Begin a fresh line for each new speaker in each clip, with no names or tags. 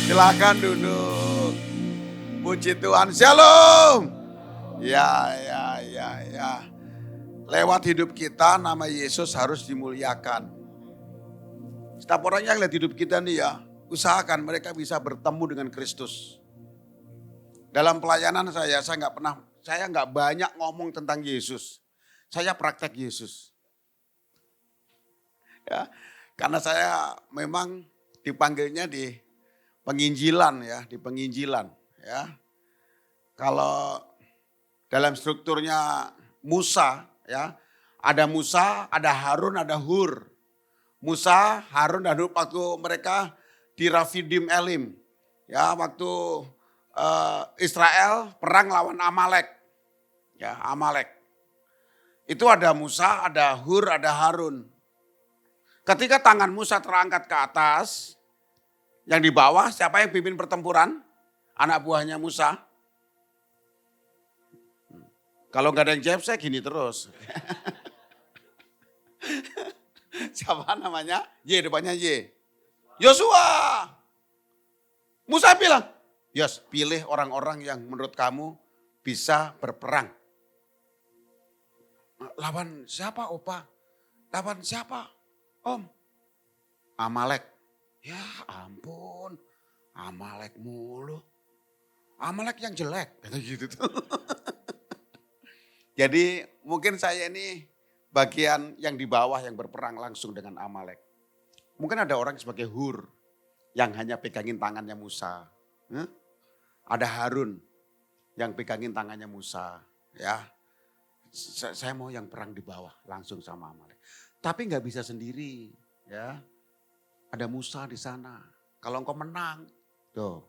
Silakan duduk. Puji Tuhan. Shalom. Ya. Lewat hidup kita nama Yesus harus dimuliakan. Setiap orang yang lihat hidup kita nih ya, usahakan mereka bisa bertemu dengan Kristus. Dalam pelayanan saya nggak banyak ngomong tentang Yesus. Saya praktek Yesus. Ya, karena saya memang dipanggilnya di penginjilan ya. Kalau dalam strukturnya Musa ya, ada Musa, ada Harun, ada Hur. Musa, Harun dan Hur waktu mereka di Rafidim Elim. Ya, waktu Israel perang lawan Amalek. Ya, Amalek. Itu ada Musa, ada Hur, ada Harun. Ketika tangan Musa terangkat ke atas, yang di bawah siapa yang pimpin pertempuran? Anak buahnya Musa. Kalau nggak ada yang jawab saya gini terus. Siapa namanya? Y, depannya Y. Yosua. Musa bilang, Yos pilih orang-orang yang menurut kamu bisa berperang. Lawan siapa Opa? Lawan siapa Om? Amalek. Ya ampun, Amalek mulu. Amalek yang jelek, kata gitu tuh. Jadi mungkin saya ini bagian yang di bawah yang berperang langsung dengan Amalek. Mungkin ada orang sebagai Hur yang hanya pegangin tangannya Musa. Ada Harun yang pegangin tangannya Musa. Ya, saya mau yang perang di bawah langsung sama Amalek. Tapi nggak bisa sendiri, ya. Ada Musa di sana. Kalau engkau menang, tuh.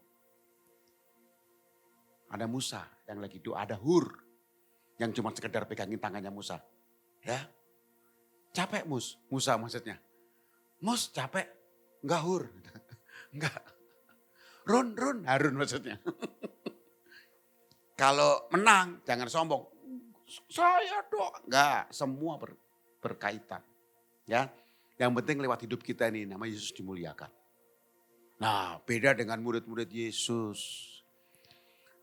Ada Musa yang lagi doa, ada Hur yang cuma sekedar pegangin tangannya Musa. Ya. Capek Musa maksudnya. Mus capek? Enggak Hur. Enggak. Run, Harun maksudnya. Kalau menang jangan sombong. Saya doa. Enggak, semua berkaitan. Ya. Yang penting lewat hidup kita ini nama Yesus dimuliakan. Nah beda dengan murid-murid Yesus.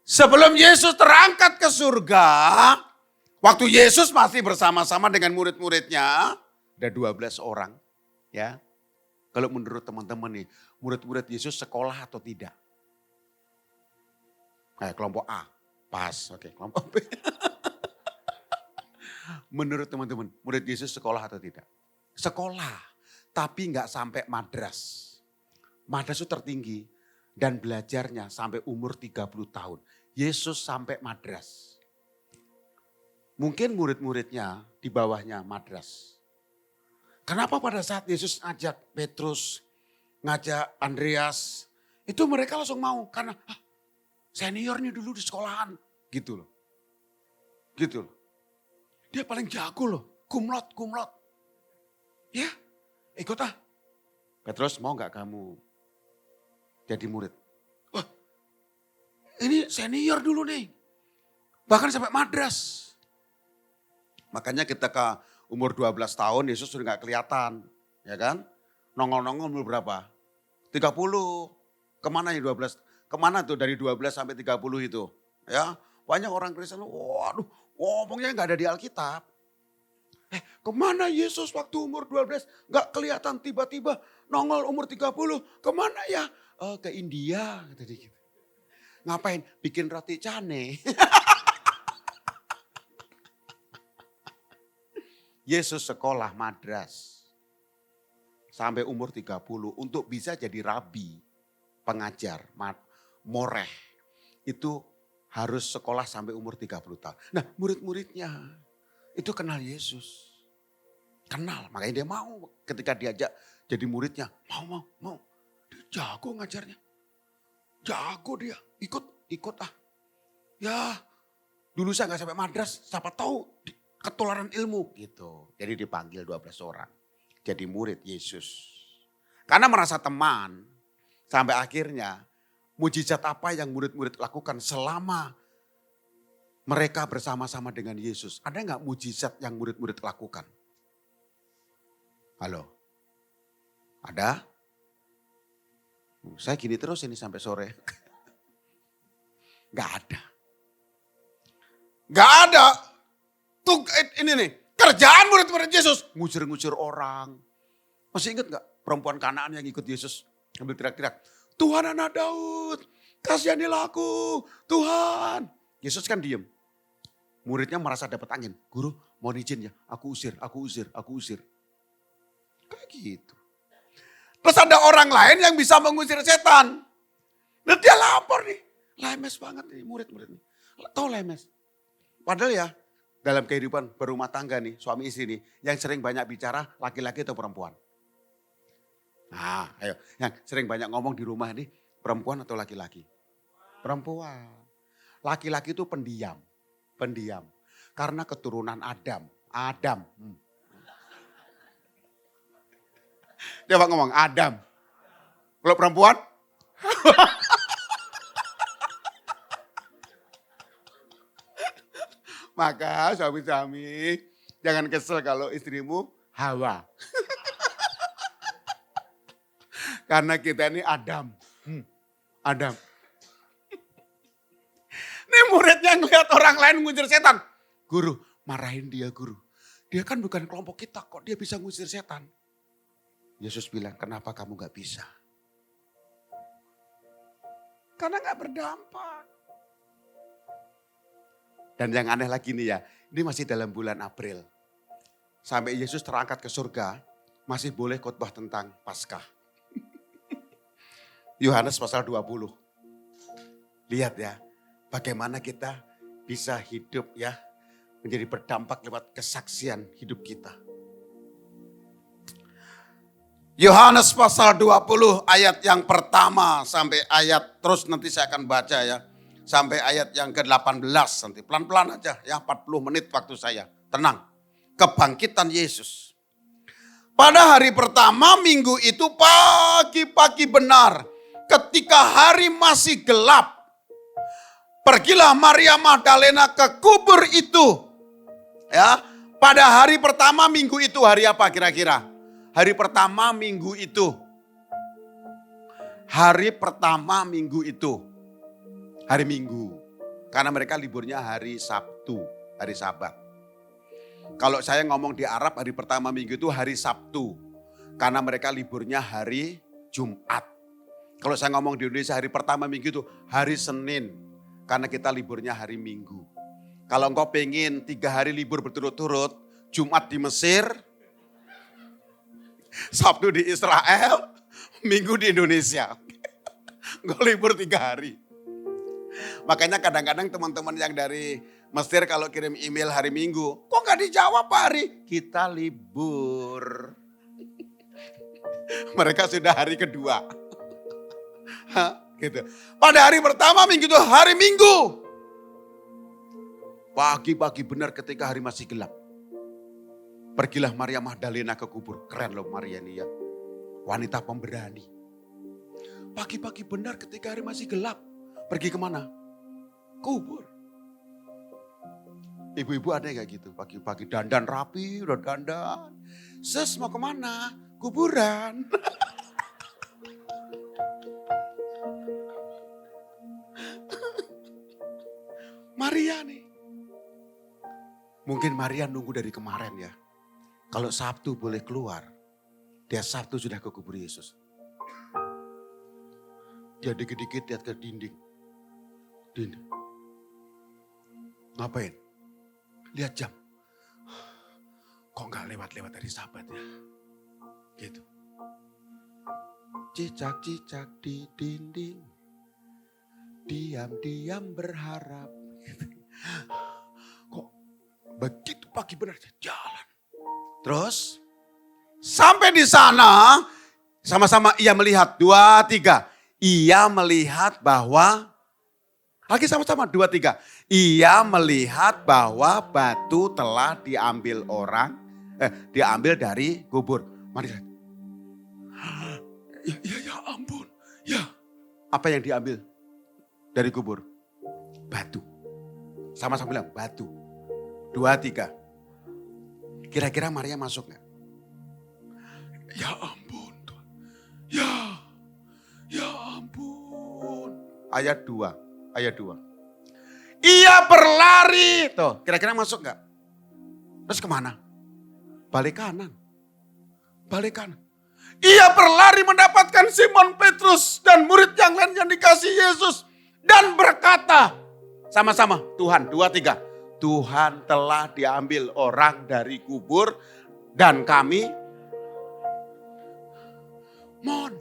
Sebelum Yesus terangkat ke surga, waktu Yesus masih bersama-sama dengan murid-muridnya, ada 12 orang. Ya, kalau menurut teman-teman nih, murid-murid Yesus sekolah atau tidak? Kayak kelompok A, pas. Oke, kelompok B. Menurut teman-teman, murid Yesus sekolah atau tidak? Sekolah, tapi nggak sampai madras. Madras itu tertinggi dan belajarnya sampai umur 30 tahun. Yesus sampai madras. Mungkin murid-muridnya di bawahnya madras. Kenapa pada saat Yesus ngajak Petrus, ngajak Andreas, itu mereka langsung mau karena seniornya dulu di sekolahan, gitu loh. Gitu loh. Dia paling jago loh, kumlot. Ya, ikut ah. Petrus mau gak kamu jadi murid? Wah, ini senior dulu nih. Bahkan sampai madras. Makanya ketika umur 12 tahun Yesus sudah gak kelihatan. Ya kan? Nongol-nongol umur berapa? 30. Kemana ya 12? Kemana tuh dari 12 sampai 30 itu? Ya, banyak orang Kristen, waduh, ngomongnya gak ada di Alkitab. Kemana Yesus waktu umur 12 gak kelihatan, tiba-tiba nongol umur 30. Kemana ya? Ke India. Gitu. Ngapain? Bikin roti cane. Yesus sekolah madras. Sampai umur 30 untuk bisa jadi rabi. Pengajar, moreh. Itu harus sekolah sampai umur 30 tahun. Nah murid-muridnya itu kenal Yesus. Kenal, makanya dia mau ketika diajak jadi muridnya. Mau. Dia jago ngajarnya. Jago dia, ikut ah. Ya, dulu saya gak sampai madras, siapa tahu ketularan ilmu gitu. Jadi dipanggil 12 orang. Jadi murid Yesus. Karena merasa teman, sampai akhirnya mujizat apa yang murid-murid lakukan selama mereka bersama-sama dengan Yesus. Ada gak mujizat yang murid-murid lakukan? Halo? Ada? Saya gini terus ini sampai sore. Gak ada. Gak ada. Tuh ini nih, kerjaan murid-murid Yesus. Ngusir-ngusir orang. Masih ingat gak perempuan Kanaan yang ikut Yesus? Sambil teriak-teriak, Tuhan anak Daud, kasihanilah aku, Tuhan. Yesus kan diem. Muridnya merasa dapat angin. Guru, mohon izin ya, aku usir. Kayak gitu. Terus ada orang lain yang bisa mengusir setan. Dan dia lapor nih. Lemes banget nih murid-murid nih. Tahu lemes. Padahal ya dalam kehidupan berumah tangga nih, suami istri nih. Yang sering banyak bicara laki-laki atau perempuan? Nah ayo, yang sering banyak ngomong di rumah nih, perempuan atau laki-laki? Perempuan. Laki-laki itu pendiam. Karena keturunan Adam. Coba ngomong Adam. Kalau perempuan? Maka suami-suami jangan kesel kalau istrimu Hawa. Karena kita ini Adam. Ini muridnya ngeliat orang lain ngusir setan. Guru, marahin dia guru. Dia kan bukan kelompok kita kok dia bisa ngusir setan. Yesus bilang, kenapa kamu gak bisa? Karena gak berdampak. Dan yang aneh lagi nih ya, ini masih dalam bulan April. Sampai Yesus terangkat ke surga, masih boleh khotbah tentang Paskah. Yohanes pasal 20. Lihat ya, bagaimana kita bisa hidup ya, menjadi berdampak lewat kesaksian hidup kita. Yohanes pasal 20 ayat yang pertama sampai ayat, terus nanti saya akan baca ya. Sampai ayat yang ke-18 nanti. Pelan-pelan aja ya, 40 menit waktu saya. Tenang. Kebangkitan Yesus. Pada hari pertama minggu itu pagi-pagi benar. Ketika hari masih gelap. Pergilah Maria Magdalena ke kubur itu. Ya, pada hari pertama minggu itu hari apa kira-kira? Hari pertama minggu itu. Hari pertama minggu itu. Hari Minggu. Karena mereka liburnya hari Sabtu, hari Sabat. Kalau saya ngomong di Arab hari pertama minggu itu hari Sabtu. Karena mereka liburnya hari Jumat. Kalau saya ngomong di Indonesia hari pertama minggu itu hari Senin. Karena kita liburnya hari Minggu. Kalau engkau pengen 3 hari libur berturut-turut, Jumat di Mesir, Sabtu di Israel, Minggu di Indonesia. Engkau libur 3 hari. Makanya kadang-kadang teman-teman yang dari Mesir kalau kirim email hari Minggu, kok gak dijawab hari? Kita libur. Mereka sudah hari kedua. Gitu. Pada hari pertama minggu itu hari Minggu. Pagi-pagi benar ketika hari masih gelap. Pergilah Maria Magdalena ke kubur. Keren loh Maria ini ya. Wanita pemberani. Pagi-pagi benar ketika hari masih gelap. Pergi kemana? Kubur. Ibu-ibu ada yang kayak gitu. Pagi-pagi dandan rapi, udah dandan. Sis mau kemana? Kuburan. Maria nih. Mungkin Maria nunggu dari kemarin ya. Kalau Sabtu boleh keluar. Dia Sabtu sudah ke kubur Yesus. Dia dikit-dikit lihat ke dinding. Ngapain? Lihat jam. Kok gak lewat-lewat dari Sabat ya? Gitu. Cicak-cicak di dinding. Diam-diam berharap. Kok begitu pagi benar jalan. Terus sampai di sana sama-sama ia melihat 2, 3. Ia melihat bahwa lagi sama-sama 2, 3. Ia melihat bahwa batu telah diambil diambil dari kubur. Mari lihat. Ya ampun. Ya. Apa yang diambil dari kubur? Batu. Sama-sama bilang batu. 2, 3. Kira-kira Maria masuk gak? Ya ampun Tuhan. Ya ayat 2. Ayat 2. Ia berlari. Tuh, kira-kira masuk enggak? Terus kemana? Balik kanan. Balik kanan. Ia berlari mendapatkan Simon Petrus dan murid yang lain yang dikasih Yesus. Dan berkata, sama-sama Tuhan, 2, 3. Tuhan telah diambil orang dari kubur dan kami.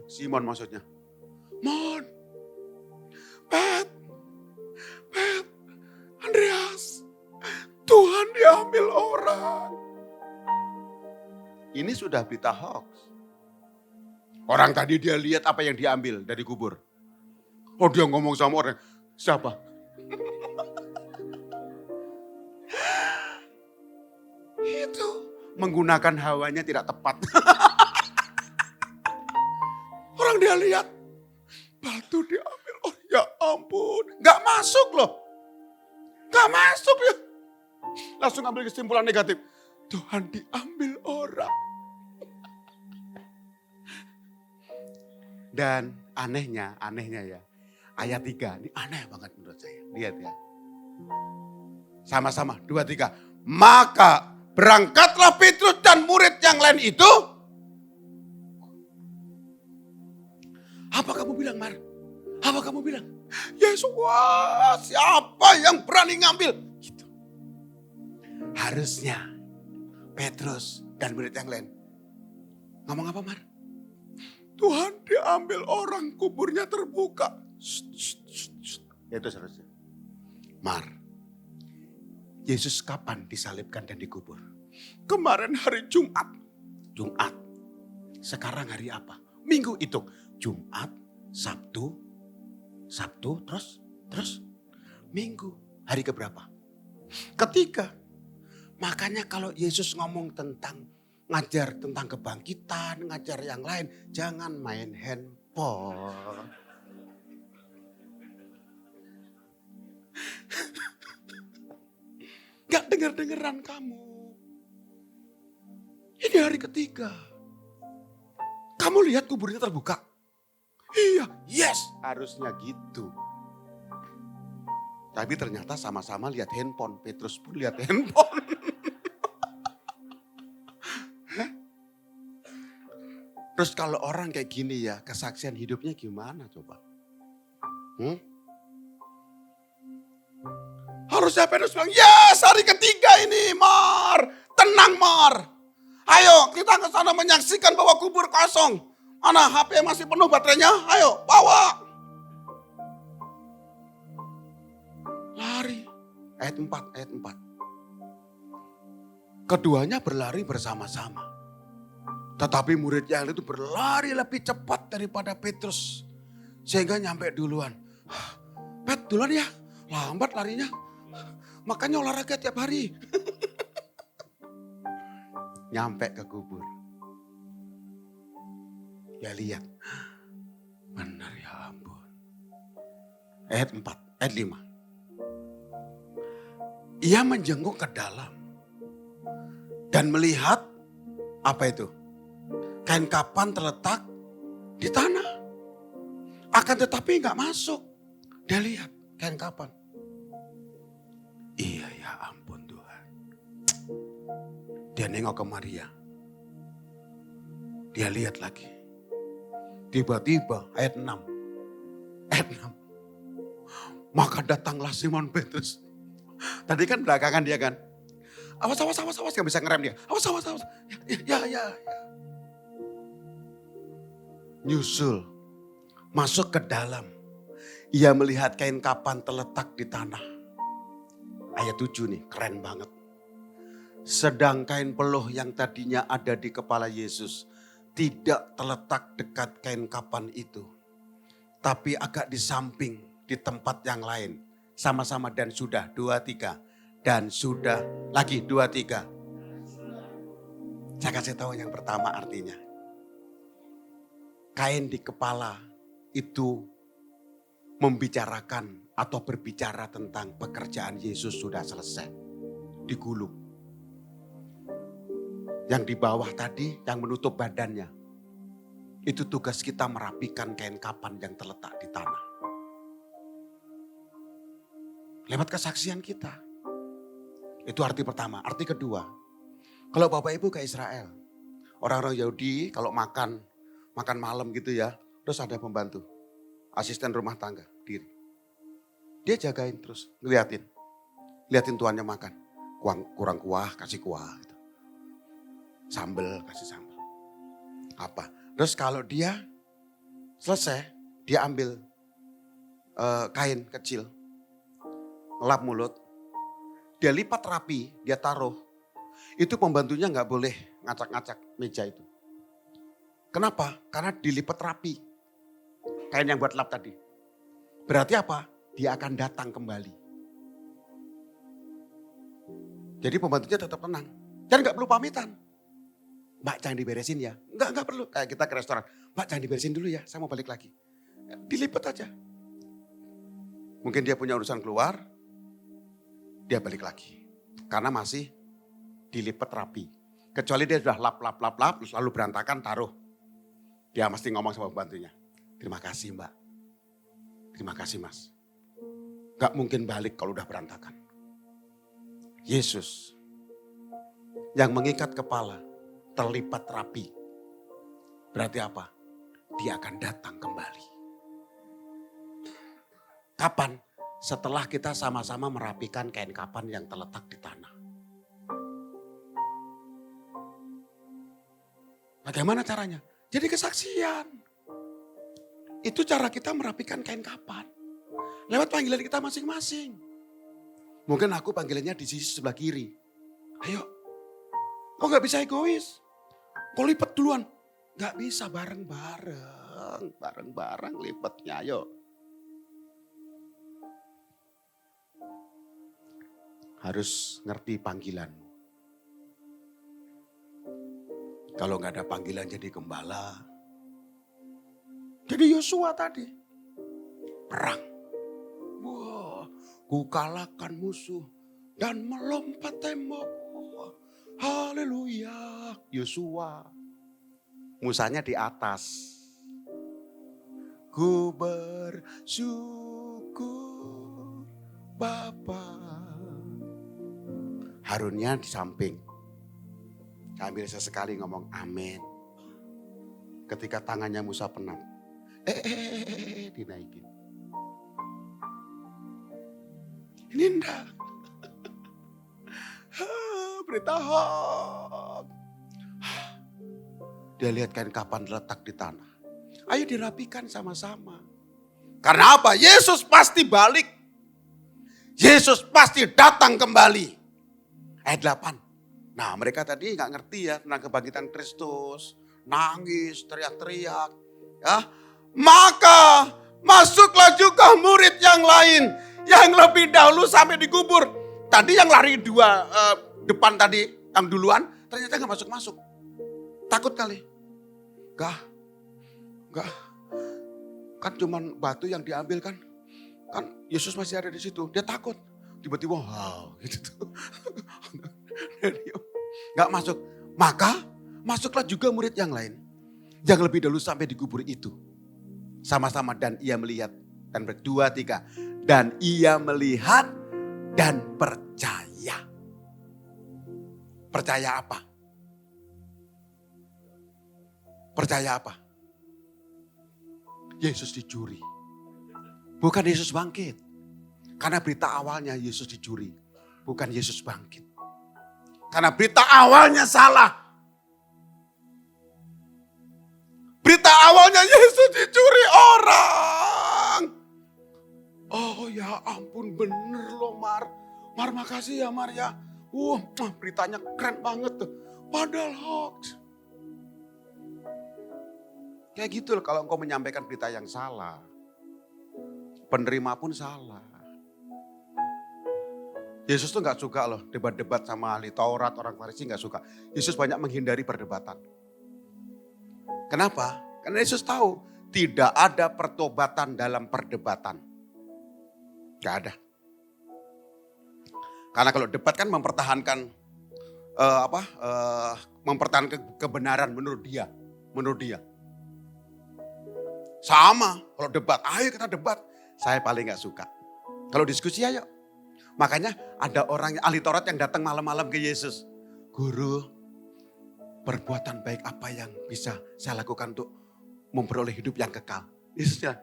Simon maksudnya. Pet, Andreas, Tuhan diambil orang. Ini sudah berita hoax. Orang tadi dia lihat apa yang diambil dari kubur. Oh, dia ngomong sama orang. Siapa? Itu menggunakan hawanya tidak tepat. Orang dia lihat batu diambil. Oh ya ampun. Gak masuk loh. Gak masuk ya. Langsung ambil kesimpulan negatif. Tuhan diambil orang. Dan anehnya ya. Ayat 3, ini aneh banget menurut saya. Lihat ya. Sama-sama, 2, 3. Maka berangkatlah Petrus dan murid yang lain itu. Apa kamu bilang, Mar? Apa kamu bilang? Yesus, wah, siapa yang berani ngambil? Gitu. Harusnya Petrus dan murid yang lain. Ngomong apa, Mar? Tuhan diambil orang, kuburnya terbuka. Itu seharusnya. Mar, Yesus kapan disalibkan dan dikubur? Kemarin hari Jumat. Sekarang hari apa? Minggu itu. Jumat, Sabtu, terus Minggu. Hari keberapa? Ketiga. Makanya kalau Yesus ngomong tentang ngajar tentang kebangkitan, ngajar yang lain, jangan main handphone. Gak dengar-dengeran kamu. Ini hari ketiga. Kamu lihat kuburnya terbuka? Iya, yes, harusnya gitu. Tapi ternyata sama-sama lihat handphone. Petrus pun lihat handphone. Terus kalau orang kayak gini ya, kesaksian hidupnya gimana coba? Harusnya Petrus bilang, yes, hari ketiga ini, Mar. Tenang, Mar. Ayo kita ke sana menyaksikan bahwa kubur kosong. Mana HP masih penuh baterainya? Ayo, bawa. Lari. Ayat 4. Keduanya berlari bersama-sama. Tetapi murid yang itu berlari lebih cepat daripada Petrus. Sehingga nyampe duluan. Pet, duluan ya. Lambat larinya. Makanya olahraga tiap hari. Nyampe ke kubur. Ya lihat. Benar ya ampun. Ayat 5. Ia menjenguk ke dalam. Dan melihat apa itu? Kain kapan terletak di tanah. Akan tetapi gak masuk. Dia lihat kain kapan. Iya ya ampun Tuhan. Dia nengok ke Maria. Dia lihat lagi. Tiba-tiba ayat 6. Maka datanglah Simon Petrus. Tadi kan belakangan dia kan. Awas, gak bisa ngerem dia. Awas. Ya. Nyusul. Masuk ke dalam. Ia melihat kain kapan terletak di tanah. Ayat 7 nih, keren banget. Sedang kain peluh yang tadinya ada di kepala Yesus tidak terletak dekat kain kapan itu. Tapi agak di samping, di tempat yang lain. Sama-sama dan sudah, 2, 3. Dan sudah, lagi 2, 3. Saya kasih tahu yang pertama artinya. Kain di kepala itu membicarakan atau berbicara tentang pekerjaan Yesus sudah selesai. Digulung. Yang di bawah tadi yang menutup badannya. Itu tugas kita merapikan kain kapan yang terletak di tanah. Lewat kesaksian kita. Itu arti pertama. Arti kedua, kalau Bapak Ibu ke Israel, orang-orang Yahudi kalau makan malam gitu ya, terus ada pembantu, asisten rumah tangga, diri. Dia jagain terus, liatin tuannya makan. Kurang kuah, kasih kuah. Gitu. Sambel, kasih sambel. Apa? Terus kalau dia selesai, dia ambil kain kecil, ngelap mulut, dia lipat rapi, dia taruh. Itu pembantunya nggak boleh ngacak-ngacak meja itu. Kenapa? Karena dilipat rapi. Kain yang buat lap tadi. Berarti apa? Dia akan datang kembali. Jadi pembantunya tetap tenang. Dan gak perlu pamitan. Mbak jangan diberesin ya. Enggak perlu. Kayak kita ke restoran. Mbak jangan diberesin dulu ya, saya mau balik lagi. Dilipat aja. Mungkin dia punya urusan keluar, dia balik lagi. Karena masih dilipat rapi. Kecuali dia sudah lap, lalu berantakan, taruh. Dia mesti ngomong sama pembantunya. Terima kasih Mbak. Terima kasih Mas. Gak mungkin balik kalau udah berantakan. Yesus yang mengikat kepala terlipat rapi. Berarti apa? Dia akan datang kembali. Kapan? Setelah kita sama-sama merapikan kain kapan yang terletak di tanah. Bagaimana caranya? Jadi kesaksian. Itu cara kita merapikan kain kapan. Lewat panggilan kita masing-masing. Mungkin aku panggilannya di sisi sebelah kiri. Ayo, kok gak bisa egois? Kok lipat duluan? Gak bisa bareng-bareng. Bareng-bareng lipatnya, ayo. Harus ngerti panggilanmu. Kalau gak ada panggilan jadi gembala. Jadi Yosua tadi. Perang. Wah, ku kalahkan musuh dan melompat tembok. Haleluya. Yosua. Musanya di atas. Ku bersyukur Bapa. Harunnya di samping. Sambil sesekali ngomong amin. Ketika tangannya Musa penat. Dinaikin. Ini enggak. Berita hoax. Dia lihat kain kapan letak di tanah. Ayo dirapikan sama-sama. Karena apa? Yesus pasti balik. Yesus pasti datang kembali. Ayat 8. Nah mereka tadi gak ngerti ya tentang kebangkitan Kristus. Nangis, teriak-teriak. Ya, maka masuklah juga murid yang lain. Yang lebih dahulu sampai dikubur. Tadi yang lari dua depan tadi, yang duluan. Ternyata gak masuk-masuk. Takut kali. Gak. Kan cuman batu yang diambil kan. Kan Yesus masih ada di situ. Dia takut. Tiba-tiba wow gitu tuh. Gak masuk. Maka masuklah juga murid yang lain. Yang lebih dahulu sampai dikubur itu. Sama-sama dan ia melihat. Dan berdua tiga. Dan ia melihat dan percaya. Percaya apa? Percaya apa? Yesus dicuri. Bukan Yesus bangkit. Karena berita awalnya Yesus dicuri. Bukan Yesus bangkit. Karena berita awalnya salah. Berita awalnya Yesus dicuri orang. Oh ya ampun bener loh Mar. Mar makasih ya Mar ya. Beritanya keren banget tuh. Padahal hoax. Kayak gitu loh kalau engkau menyampaikan berita yang salah. Penerima pun salah. Yesus tuh gak suka loh debat-debat sama ahli Taurat, orang Farisi gak suka. Yesus banyak menghindari perdebatan. Kenapa? Karena Yesus tahu tidak ada pertobatan dalam perdebatan. Gak ada. Karena kalau debat kan mempertahankan mempertahankan kebenaran menurut dia. Sama kalau debat, ayo kita debat. Saya paling gak suka. Kalau diskusi ayo, Makanya ada orang ahli Taurat yang datang malam-malam ke Yesus. Guru, perbuatan baik apa yang bisa saya lakukan untuk memperoleh hidup yang kekal? Yesus bilang,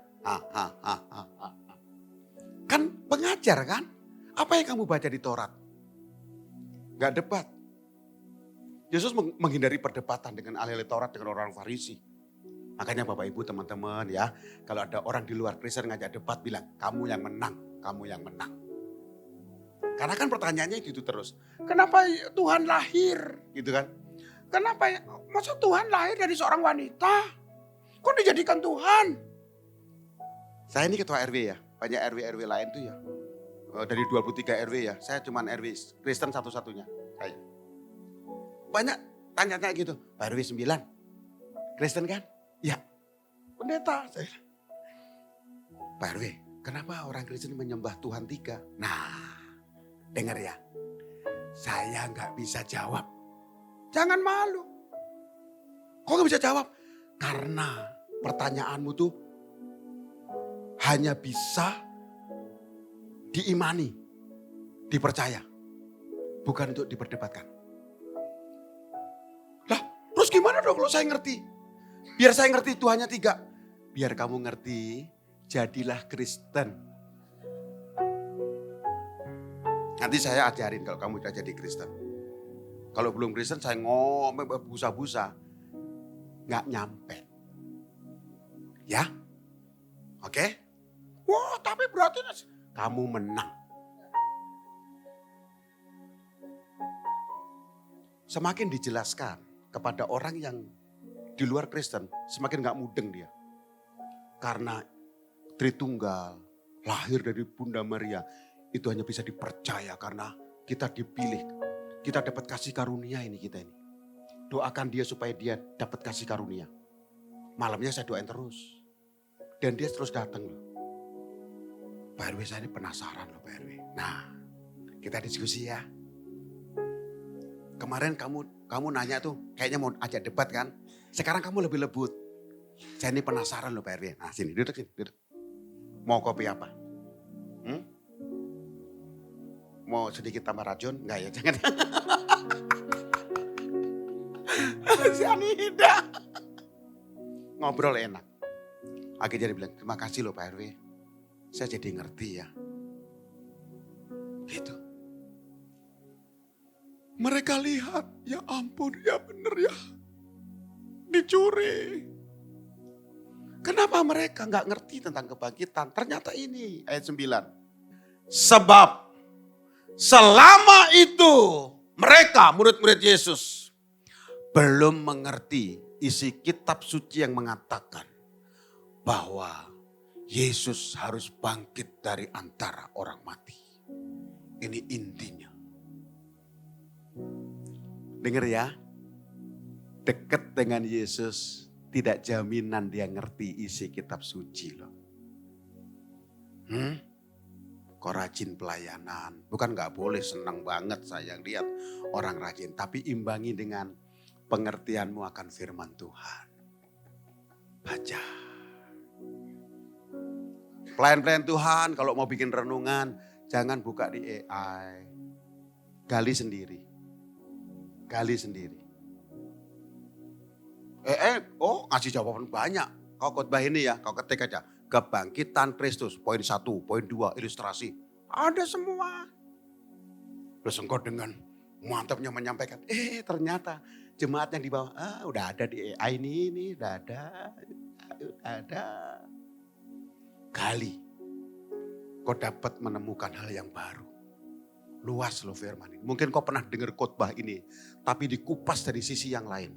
kan pengajar kan? Apa yang kamu baca di Taurat? Gak debat. Yesus menghindari perdebatan dengan ahli Taurat dengan orang Farisi. Makanya Bapak Ibu teman-teman ya, kalau ada orang di luar Kristen ngajak debat bilang, kamu yang menang, kamu yang menang. Karena kan pertanyaannya gitu terus. Kenapa Tuhan lahir? Gitu kan. Kenapa masa Tuhan lahir dari seorang wanita? Kok dijadikan Tuhan? Saya ini ketua RW ya, banyak RW-RW lain tuh ya. Dari 23 RW ya, saya cuman RW Kristen satu-satunya. Saya. Banyak tanya-tanya gitu, Pak RW 9, Kristen kan? Ya, pendeta. Saya. Pak RW, kenapa orang Kristen menyembah Tuhan 3? Nah, dengar ya, saya nggak bisa jawab. Jangan malu. Kok nggak bisa jawab? Karena pertanyaanmu tuh hanya bisa diimani, dipercaya, bukan untuk diperdebatkan. Lah, terus gimana dong kalau saya ngerti? Biar saya ngerti Tuhannya 3. Biar kamu ngerti, jadilah Kristen. Nanti saya ajarin kalau kamu udah jadi Kristen. Kalau belum Kristen saya ngomong busa-busa. Nggak nyampe. Ya? Oke? Wah, tapi berarti kamu menang. Semakin dijelaskan kepada orang yang di luar Kristen, semakin gak mudeng dia. Karena Tritunggal, lahir dari Bunda Maria, itu hanya bisa dipercaya karena kita dipilih. Kita dapat kasih karunia ini kita ini. Doakan dia supaya dia dapat kasih karunia. Malamnya saya doain terus. Dan dia terus datang loh. Pak RW saya ini penasaran loh Pak RW. Nah, kita diskusi ya. Kemarin kamu nanya tuh, kayaknya mau ajak debat kan? Sekarang kamu lebih lebut. Saya ini penasaran loh Pak RW. Nah sini, duduk sini, duduk. Mau kopi apa? Mau sedikit tambah racun? Enggak ya, jangan. Si Anida. Ngobrol enak. Akhirnya dia bilang, terima kasih loh Pak RW. Saya jadi ngerti ya. Gitu. Mereka lihat, ya ampun, ya bener ya. Dicuri. Kenapa mereka gak ngerti tentang kebangkitan? Ternyata ini ayat 9. Sebab selama itu mereka murid-murid Yesus belum mengerti isi kitab suci yang mengatakan bahwa Yesus harus bangkit dari antara orang mati. Ini intinya. Dengar ya, dekat dengan Yesus tidak jaminan dia ngerti isi kitab suci loh. Kok rajin pelayanan, bukan gak boleh senang banget saya lihat orang rajin. Tapi imbangi dengan pengertianmu akan firman Tuhan. Baca. Pelayan-pelayan Tuhan kalau mau bikin renungan, jangan buka di AI. Gali sendiri. Gali sendiri. Ngasih jawaban banyak. Kau khotbah ini ya, kau ketik aja. Kebangkitan Kristus, poin 1, poin 2, ilustrasi. Ada semua. Terus engkau dengan mantapnya menyampaikan, ternyata jemaat yang di bawah, udah ada di AI ini udah ada. Gali. Kau dapat menemukan hal yang baru. Luas loh firman ini. Mungkin kau pernah dengar khotbah ini, tapi dikupas dari sisi yang lain.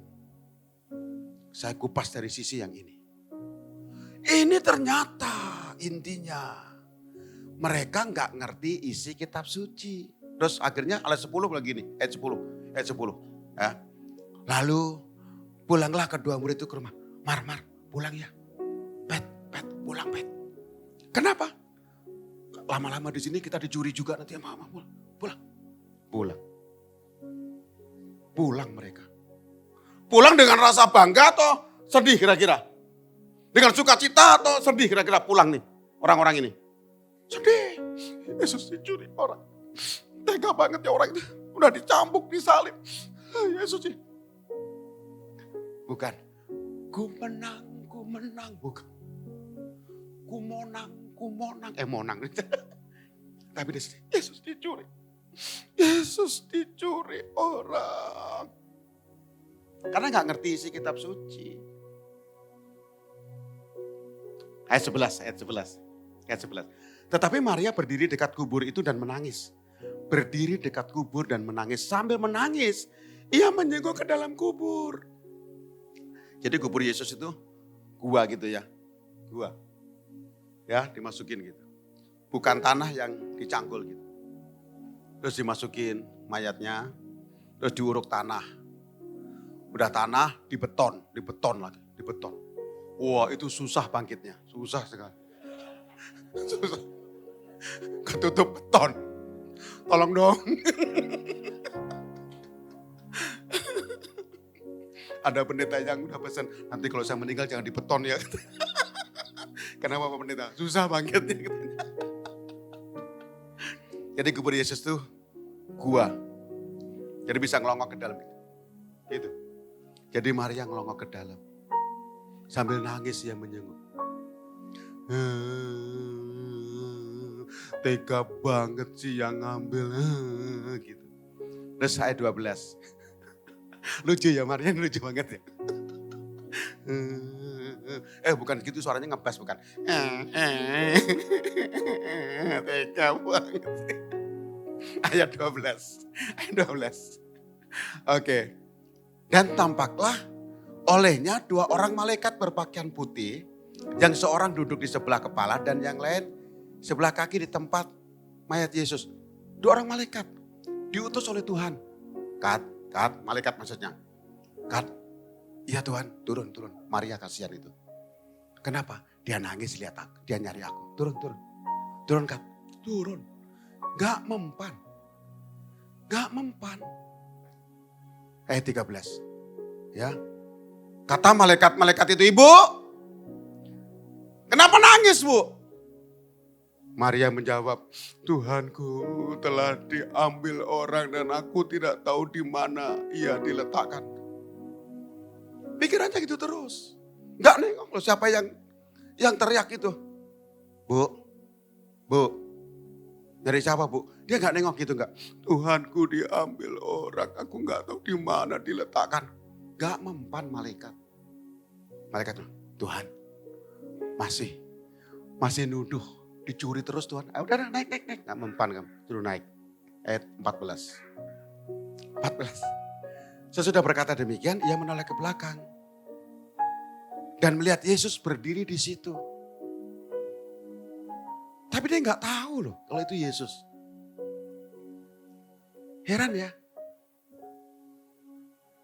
Saya kupas dari sisi yang ini. Ini ternyata intinya mereka nggak ngerti isi kitab suci. Terus akhirnya ayat 10 begini, ayat 10. Ya. Lalu pulanglah kedua murid itu ke rumah. Mar, pulang ya. Pet, pulang Pet. Kenapa? Lama-lama di sini kita dicuri juga nanti sama mama. Pulang mereka. Pulang dengan rasa bangga atau sedih kira-kira? Dengan sukacita atau sedih kira-kira pulang nih orang-orang ini? Sedih. Yesus dicuri orang. Tega banget ya orang itu. Udah dicambuk, disalib. Yesus sih. Bukan. Ku menang, bukan. Ku monang. Monang. Tapi Yesus dicuri. Yesus dicuri orang. Karena gak ngerti isi kitab suci. Ayat 11. Tetapi Maria berdiri dekat kubur itu dan menangis. Berdiri dekat kubur dan menangis. Sambil menangis, ia menyenggol ke dalam kubur. Jadi kubur Yesus itu gua gitu ya. Gua. Ya, dimasukin gitu. Bukan tanah yang dicangkul gitu. Terus dimasukin mayatnya, terus diuruk tanah. Udah tanah, dibeton lagi, dibeton. Wah, itu susah bangkitnya, susah sekali. Susah. Ketutup beton. Tolong dong. Ada pendeta yang udah pesan, nanti kalau saya meninggal jangan dibeton ya. Kenapa Pak Pendeta? Susah bangkitnya. Jadi kubur Yesus tuh gua. Jadi bisa ngelongok ke dalam. Gitu. Jadi Maria ngelongok ke dalam. Sambil nangis dia menyenguh. Tega banget sih yang ngambil. Gitu. Terus ayat 12. Lucu ya Maria, lucu banget ya. Bukan gitu suaranya ngebas bukan. Tega banget. Ayat 12. Oke. Dan tampaklah olehnya 2 orang malaikat berpakaian putih. Yang seorang duduk di sebelah kepala dan yang lain sebelah kaki di tempat mayat Yesus. 2 orang malaikat diutus oleh Tuhan. Kat, malaikat maksudnya. Kat, iya Tuhan, turun. Maria kasihan itu. Kenapa? Dia nangis lihat aku, dia nyari aku. Turun Kat, turun. Gak mempan. Ayat 13. Ya. Kata malaikat-malaikat itu, Ibu, kenapa nangis Bu? Maria menjawab, Tuhanku telah diambil orang dan aku tidak tahu di mana ia diletakkan. Pikirannya gitu terus. Gak nengok loh siapa yang teriak itu. Bu, dari siapa Bu? Dia gak nengok gitu gak. Tuhanku diambil orang, aku gak tahu di mana diletakkan. Gak mempan malaikat. Malaikatnya, Tuhan masih nuduh. Dicuri terus Tuhan. Udah naik. Gak mempan kamu. Suruh naik. Ayat 14. Sesudah berkata demikian, ia menoleh ke belakang. Dan melihat Yesus berdiri di situ. Tapi dia gak tahu loh kalau itu Yesus. Heran ya.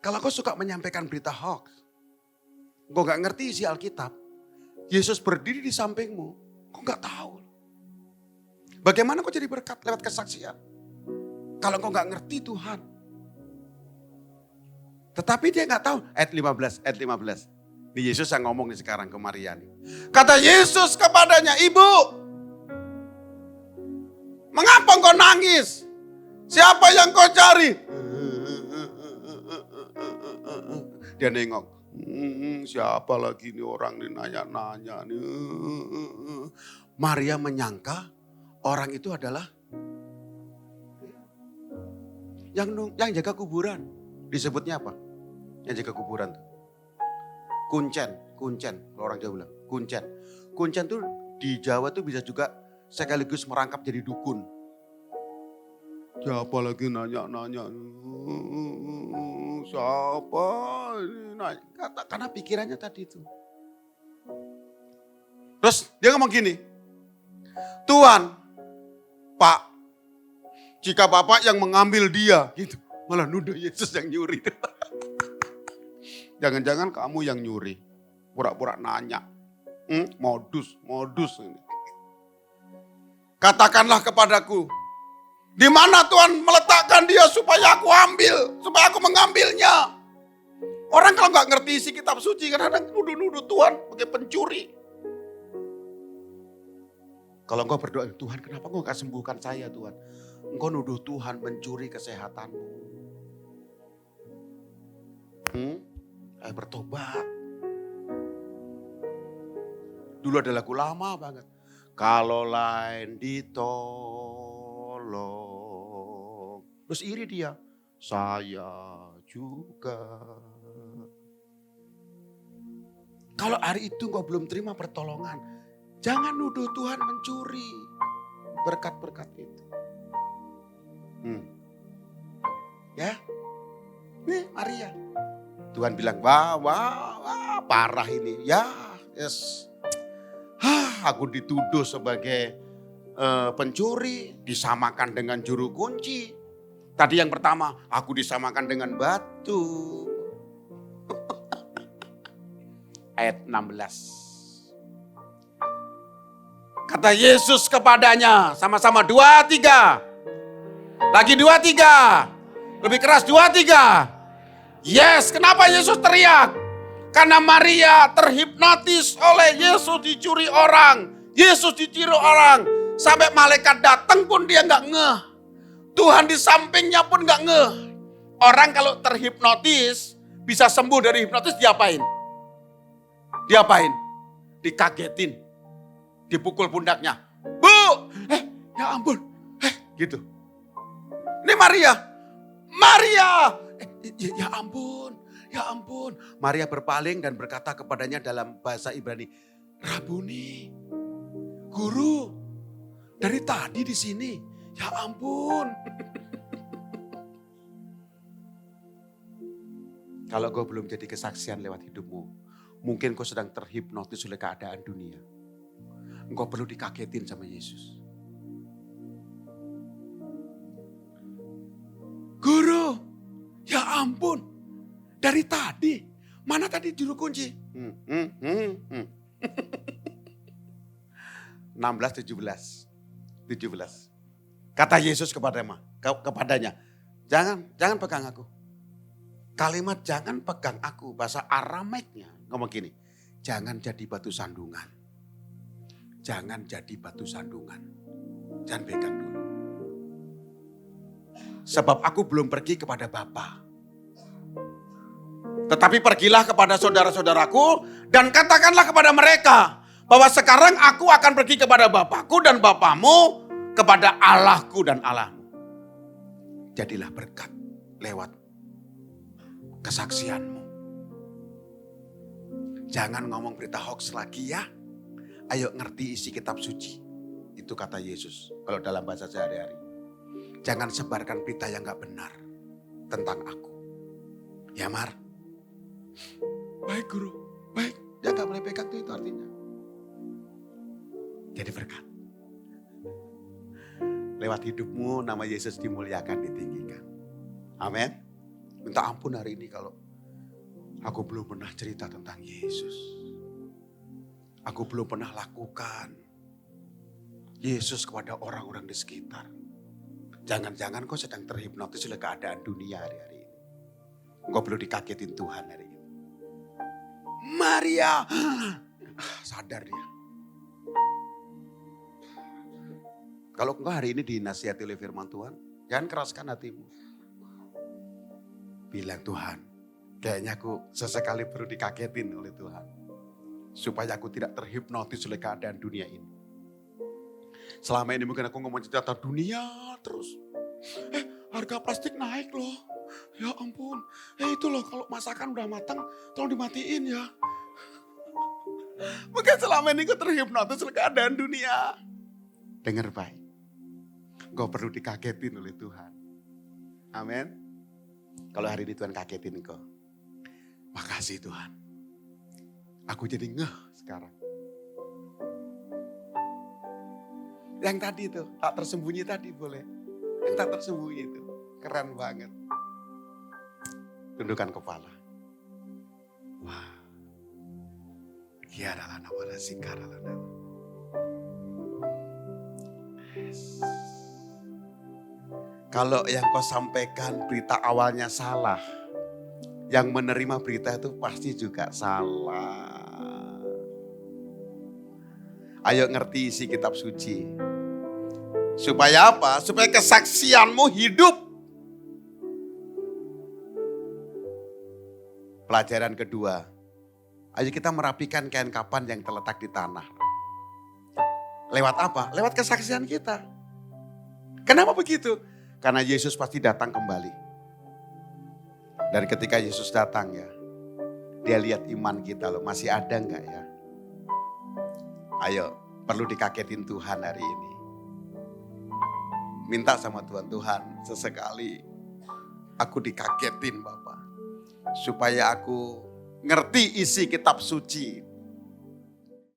Kalau kau suka menyampaikan berita hoax. Kau gak ngerti isi Alkitab. Yesus berdiri di sampingmu. Kau gak tahu. Bagaimana kau jadi berkat lewat kesaksian? Kalau kau gak ngerti Tuhan. Tetapi dia gak tahu. Ayat 15. Ini Yesus yang ngomong nih sekarang ke Maria nih. Kata Yesus kepadanya, Ibu, mengapa kau nangis? Siapa yang kau cari? Dia nengok. Siapa lagi nih orang nih nanya-nanya nih. Maria menyangka orang itu adalah yang jaga kuburan. Disebutnya apa? Yang jaga kuburan tuh. Kuncen. Kalau orang Jawa bilang kuncen. Kuncen tuh di Jawa tuh bisa juga sekaligus merangkap jadi dukun. Siapa lagi nanya-nanya? Siapa? Nanya. Karena pikirannya tadi itu. Terus dia ngomong gini. Tuhan, Pak, jika Bapak yang mengambil dia, gitu. Malah nuduh Yesus yang nyuri. Jangan-jangan kamu yang nyuri. Pura-pura nanya. Modus ini. Katakanlah kepadaku, di mana Tuhan meletakkan dia supaya aku ambil, supaya aku mengambilnya. Orang kalau nggak ngerti isi kitab suci, kadang-kadang nuduh-nuduh Tuhan sebagai pencuri. Kalau engkau berdoa, Tuhan kenapa engkau gak sembuhkan saya Tuhan? Engkau nuduh Tuhan mencuri kesehatanmu. Ayo bertobat. Dulu ada lagu lama banget. Kalau lain ditolong. Terus iri dia. Saya juga. Kalau hari itu engkau belum terima pertolongan, jangan nuduh Tuhan mencuri berkat-berkat itu. Ya, nih Maria. Tuhan bilang, wah, parah ini. Ya, yes. Aku dituduh sebagai pencuri, disamakan dengan juru kunci. Tadi yang pertama, aku disamakan dengan batu. Ayat 16. Kata Yesus kepadanya, sama-sama 2, 3. Lagi 2, 3. Lebih keras 2, 3. Yes, kenapa Yesus teriak? Karena Maria terhipnotis oleh Yesus dicuri orang. Yesus dicuri orang. Sampai malaikat datang pun dia gak ngeh. Tuhan di sampingnya pun gak ngeh. Orang kalau terhipnotis, bisa sembuh dari hipnotis diapain? Diapain? Dikagetin. Dipukul pundaknya. Bu, ya ampun. Gitu. Ini Maria. Ya ampun. Ya ampun. Maria berpaling dan berkata kepadanya dalam bahasa Ibrani, Rabuni, guru, dari tadi di sini. Ya ampun. Kalau kau belum jadi kesaksian lewat hidupmu, mungkin kau sedang terhipnotis oleh keadaan dunia. Engkau perlu dikagetin sama Yesus. Guru, ya ampun. Dari tadi, mana tadi juru kunci? 16, 17. Kata Yesus kepadanya, jangan pegang aku. Kalimat jangan pegang aku, bahasa Aramaiknya ngomong gini, jangan jadi batu sandungan. Jangan jadi batu sandungan. Jangan pegang dulu. Sebab aku belum pergi kepada Bapa. Tetapi pergilah kepada saudara-saudaraku dan katakanlah kepada mereka bahwa sekarang aku akan pergi kepada Bapakku dan Bapamu, kepada Allahku dan Allahmu. Jadilah berkat lewat kesaksianmu. Jangan ngomong berita hoax lagi ya. Ayo ngerti isi kitab suci. Itu kata Yesus kalau dalam bahasa sehari-hari. Jangan sebarkan berita yang gak benar tentang aku. Ya Mar? Baik guru, baik. Dia gak boleh pegang itu artinya. Jadi berkat. Lewat hidupmu nama Yesus dimuliakan, ditinggikan. Amin. Minta ampun hari ini kalau aku belum pernah cerita tentang Yesus. Aku belum pernah lakukan Yesus kepada orang-orang di sekitar. Jangan-jangan kau sedang terhipnotis oleh keadaan dunia hari-hari ini. Engkau perlu dikagetin Tuhan hari ini. Maria, sadar dia. Kalau engkau hari ini dinasihati oleh firman Tuhan, jangan keraskan hatimu. Bilang Tuhan, kayaknya aku sesekali perlu dikagetin oleh Tuhan. Supaya aku tidak terhipnotis oleh keadaan dunia ini. Selama ini mungkin aku ngomong cerita dunia terus. Harga plastik naik loh. Ya ampun. Itu loh kalau masakan udah matang tolong dimatiin ya. Mungkin selama ini aku terhipnotis oleh keadaan dunia. Dengar baik. Kau perlu dikagetin oleh Tuhan. Amin. Kalau hari ini Tuhan kagetin kau. Makasih Tuhan. Aku jadi ngeh sekarang. Yang tadi itu, tak tersembunyi tadi boleh. Yang tak tersembunyi itu, keren banget. Tundukkan kepala. Wah. Kiara lana wala singkara lana. Yes. Kalau yang kau sampaikan berita awalnya salah. Yang menerima berita itu pasti juga salah. Ayo ngerti isi kitab suci. Supaya apa? Supaya kesaksianmu hidup. Pelajaran kedua, ayo kita merapikan kain kapan yang terletak di tanah. Lewat apa? Lewat kesaksian kita. Kenapa begitu? Karena Yesus pasti datang kembali. Dan ketika Yesus datang ya, dia lihat iman kita loh, masih ada enggak ya? Ayo, perlu dikagetin Tuhan hari ini. Minta sama Tuhan, Tuhan sesekali aku dikagetin Bapak. Supaya aku ngerti isi kitab suci